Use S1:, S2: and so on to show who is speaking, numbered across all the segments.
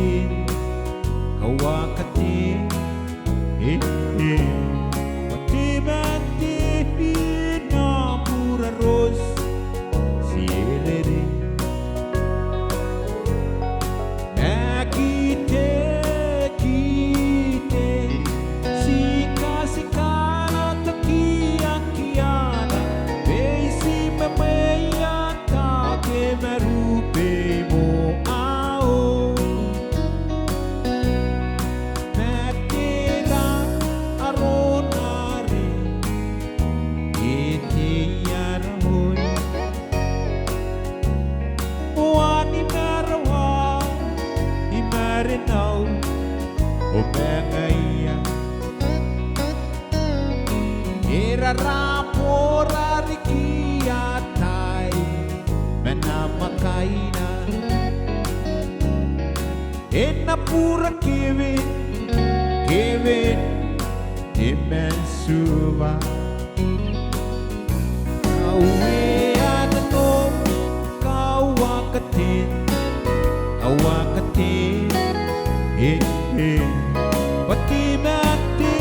S1: wakatin, kawakatin, pati mati na pura ros sielere. Nakite kite sika sika na takian kiana beisi mamaya ta ke marupe mo ao. Nakira aronare iti yarhoy wani marawa imarinau o mengaya ira rapora rikiatai menamakaina ena pura kevin kevin dimensuva kawe anano kawakatin kawakatin pati mati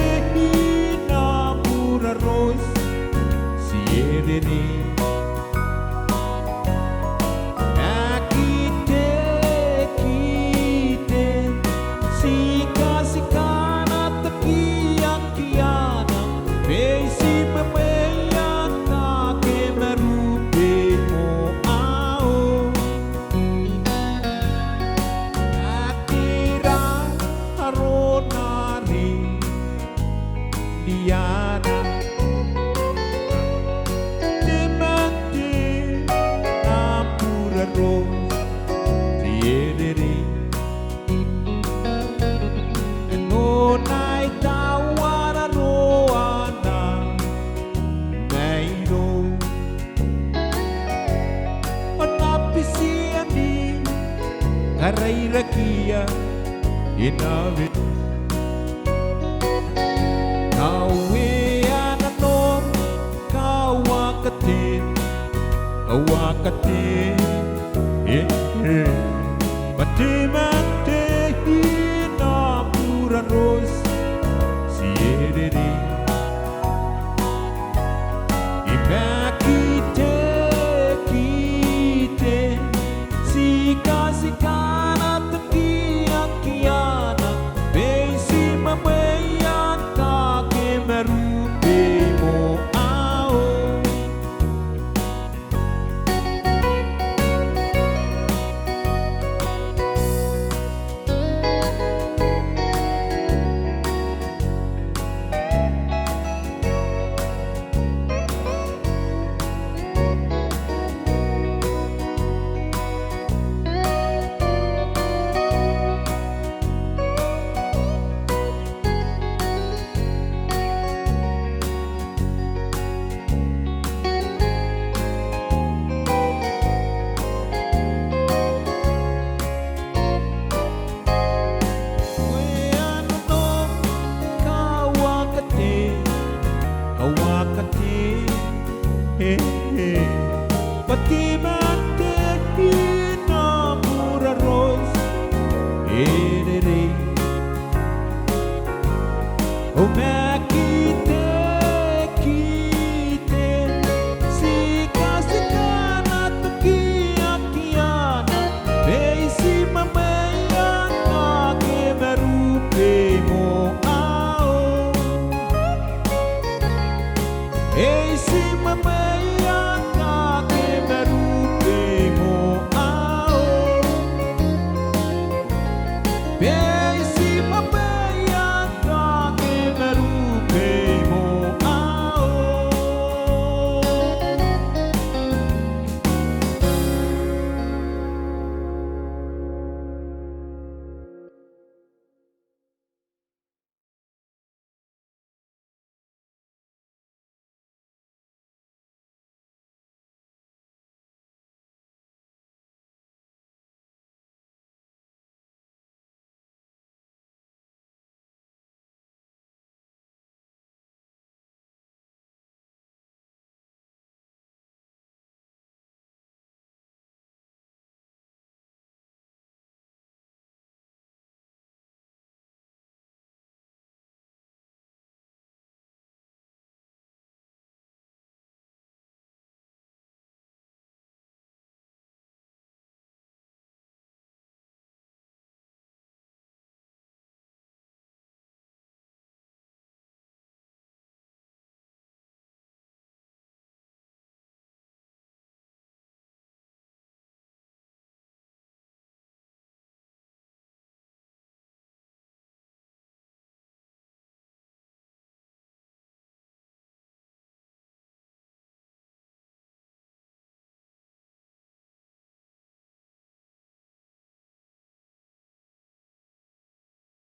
S1: na pura ros siedeni. Nakite kite sika sika na takian kiana beisi mamaya ta ke marupe mo ao. Nakira aronari diana dimati na pura ros siedere. No nai tawara roana nairo onapisiani karairakia inavit kawe ananom kawakatin kawakatin pati mati na pura ros siedere. Ibakite kite sika sika na takian kiana beisi mamaya ta ke marupe mo ao. Pati mati na pura ros edere. O makite kite sika sika na takian kiana beisi mamaya ta ke marupe mo ao. Beisi mamaya ta ke marupe mo ao.